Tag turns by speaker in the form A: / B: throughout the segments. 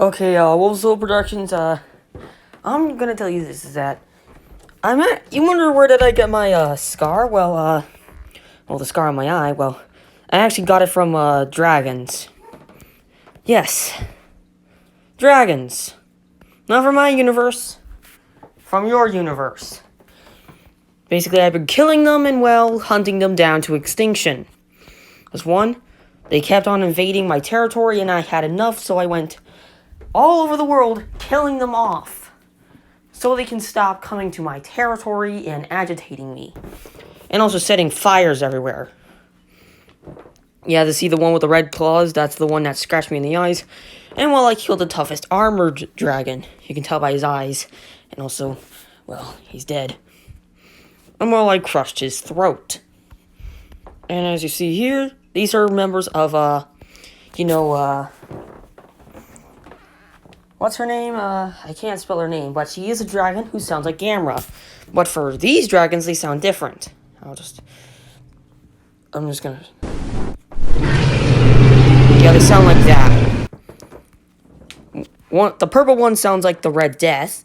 A: Okay, Wolfsville Productions, I'm gonna tell you this, is that, you wonder where did I get my, scar? Well, the scar on my eye, well, I actually got it from, dragons. Yes. Dragons. Not from my universe. From your universe. Basically, I've been killing them and, well, hunting them down to extinction. Because one, they kept on invading my territory and I had enough, so I went all over the world killing them off. So they can stop coming to my territory and agitating me. And also setting fires everywhere. Yeah, to see the one with the red claws, that's the one that scratched me in the eyes. And well, I killed the toughest armored dragon. You can tell by his eyes. And also, well, he's dead. And well, I crushed his throat. And as you see here, these are members of, what's her name? I can't spell her name, but she is a dragon who sounds like Gamera. But for these dragons, they sound different. I'm just gonna... Yeah, they sound like that. The purple one sounds like the Red Death.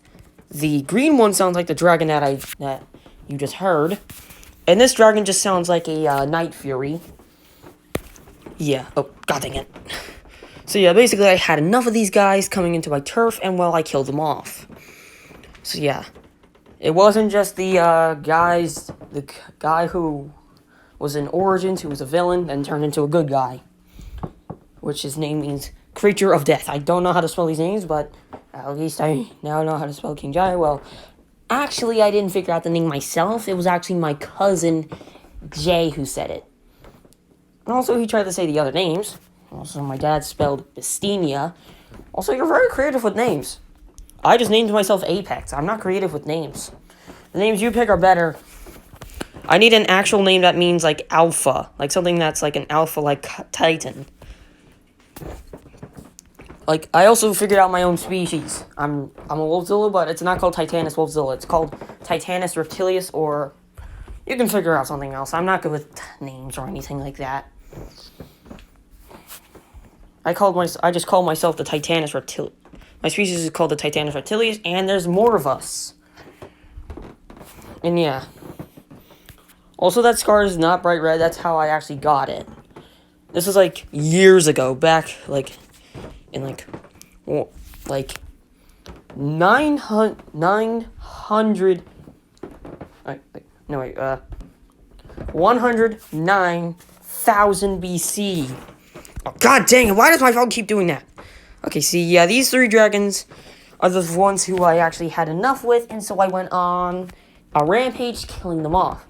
A: The green one sounds like the dragon that you just heard. And this dragon just sounds like a, Night Fury. Yeah, oh, god dang it. So yeah, basically I had enough of these guys coming into my turf, and well, I killed them off. So yeah. It wasn't just the guy who was in Origins, who was a villain, and turned into a good guy. Which his name means Creature of Death. I don't know how to spell these names, but at least I now know how to spell King Jai. Well, actually, I didn't figure out the name myself. It was actually my cousin, Jay, who said it. And also, he tried to say the other names. Also, my dad spelled Bistinia. Also, you're very creative with names. I just named myself Apex. I'm not creative with names. The names you pick are better. I need an actual name that means, like, alpha. Like, something that's, like, an alpha, like, Titan. Like, I also figured out my own species. I'm a Wolfzilla, but it's not called Titanus Wolfzilla. It's called Titanus Reptilius, or... You can figure out something else. I'm not good with names or anything like that. I just called myself the Titanus Reptilius. My species is called the Titanus Reptilius, and there's more of us. And yeah. Also, that scar is not bright red. That's how I actually got it. This was, like, years ago. Back, like, in, like 109,000 BC. Oh, god dang it, why does my phone keep doing that? Okay, see, yeah, these three dragons are the ones who I actually had enough with, and so I went on a rampage killing them off.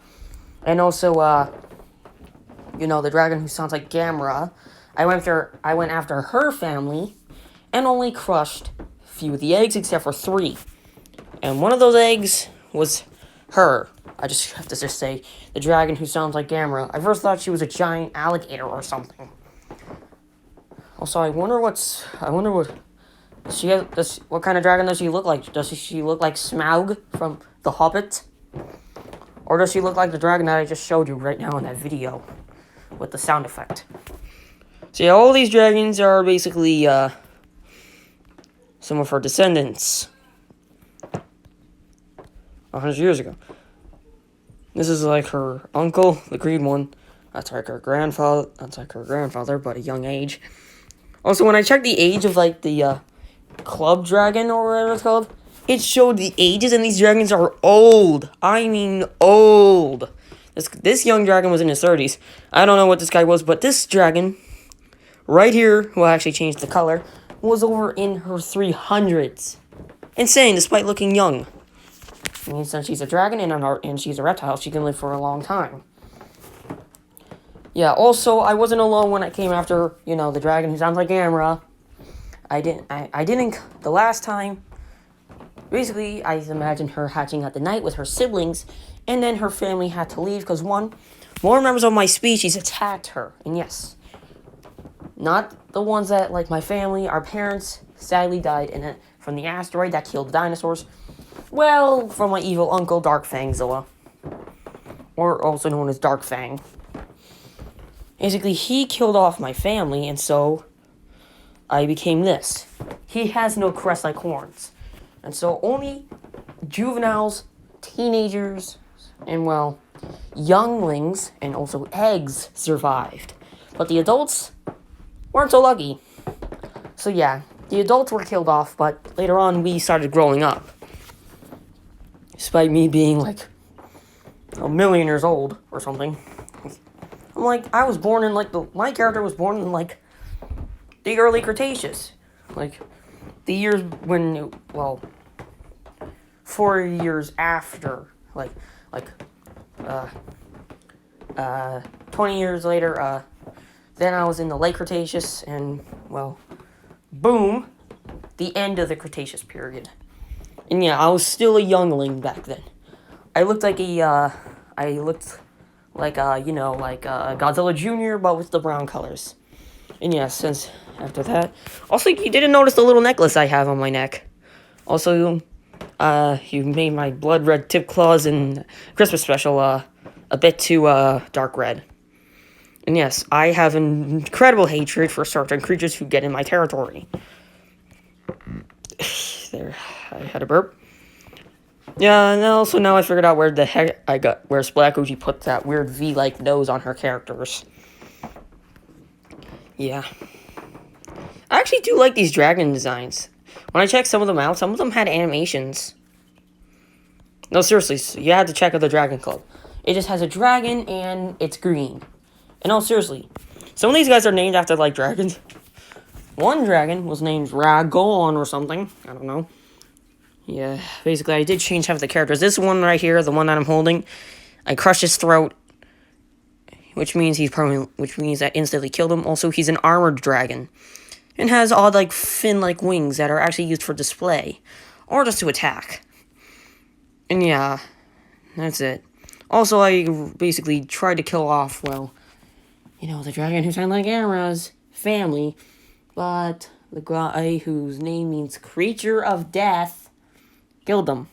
A: And also, the dragon who sounds like Gamera, I went after her family, and only crushed a few of the eggs, except for 3. And one of those eggs was her. I just have to say, the dragon who sounds like Gamera. I first thought she was a giant alligator or something. Also, I wonder what kind of dragon does she look like? Does she look like Smaug from The Hobbit? Or does she look like the dragon that I just showed you right now in that video with the sound effect? So yeah, all these dragons are basically, some of her descendants. 100 years ago. This is like her uncle, the green one. That's like her grandfather, but a young age. Also, when I checked the age of, like, the, club dragon, or whatever it's called, it showed the ages, and these dragons are old. I mean, old. This young dragon was in his 30s. I don't know what this guy was, but this dragon, right here, who actually changed the color, was over in her 300s. Insane, despite looking young. I mean, since she's a dragon and she's a reptile, she can live for a long time. Yeah, also, I wasn't alone when I came after, the dragon who sounds like Gamera. I didn't, the last time, basically, I imagined her hatching out the night with her siblings, and then her family had to leave, because more members of my species attacked her, and yes, not the ones that, like my family, our parents, sadly died from the asteroid that killed the dinosaurs. Well, from my evil uncle, Dark Fangzilla, or also known as Dark Fang. Basically, he killed off my family, and so I became this. he has no crest like horns. And so only juveniles, teenagers, and, well, younglings, and also eggs survived. But the adults weren't so lucky. So yeah, the adults were killed off, but later on we started growing up. Despite me being like a million years old or something. I'm like, I was born in like my character was born in like the early Cretaceous. Like the years when, well, 4 years after, like 20 years later, then I was in the late Cretaceous, and, well, boom, the end of the Cretaceous period. And yeah, I was still a youngling back then. I looked like Godzilla Jr., but with the brown colors. And yeah, since after that, also you didn't notice the little necklace I have on my neck. Also, you made my blood red tip claws in Christmas special a bit too dark red. And yes, I have an incredible hatred for certain creatures who get in my territory. There, I had a burp. Yeah, and also now I figured out where the heck where Splackoochie put that weird V-like nose on her characters. Yeah. I actually do like these dragon designs. When I checked some of them out, some of them had animations. No, seriously, you had to check out the Dragon Club. It just has a dragon, and it's green. And no, seriously, some of these guys are named after, like, dragons. One dragon was named Dragon or something. I don't know. Yeah, basically, I did change half of the characters. This one right here, the one that I'm holding, I crushed his throat, which means that instantly killed him. Also, he's an armored dragon, and has odd, like, fin-like wings that are actually used for display, or just to attack. And yeah, that's it. Also, I basically tried to kill off, well, the dragon who sounded like Amra's family, but the guy whose name means creature of death killed them.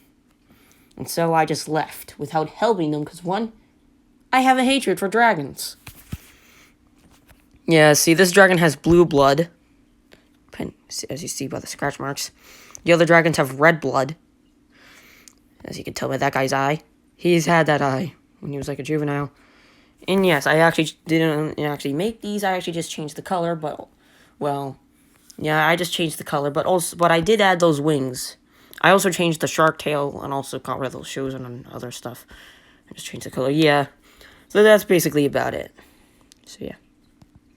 A: And so I just left without helping them, because one, I have a hatred for dragons. Yeah, see, this dragon has blue blood, as you see by the scratch marks. The other dragons have red blood, as you can tell by that guy's eye. He's had that eye when he was like a juvenile. And yes, I actually didn't actually make these. I actually just changed the color, but, well, yeah, I just changed the color. But I did add those wings. I also changed the shark tail and also got rid of those shoes and other stuff. I just changed the color. Yeah, so that's basically about it. So yeah.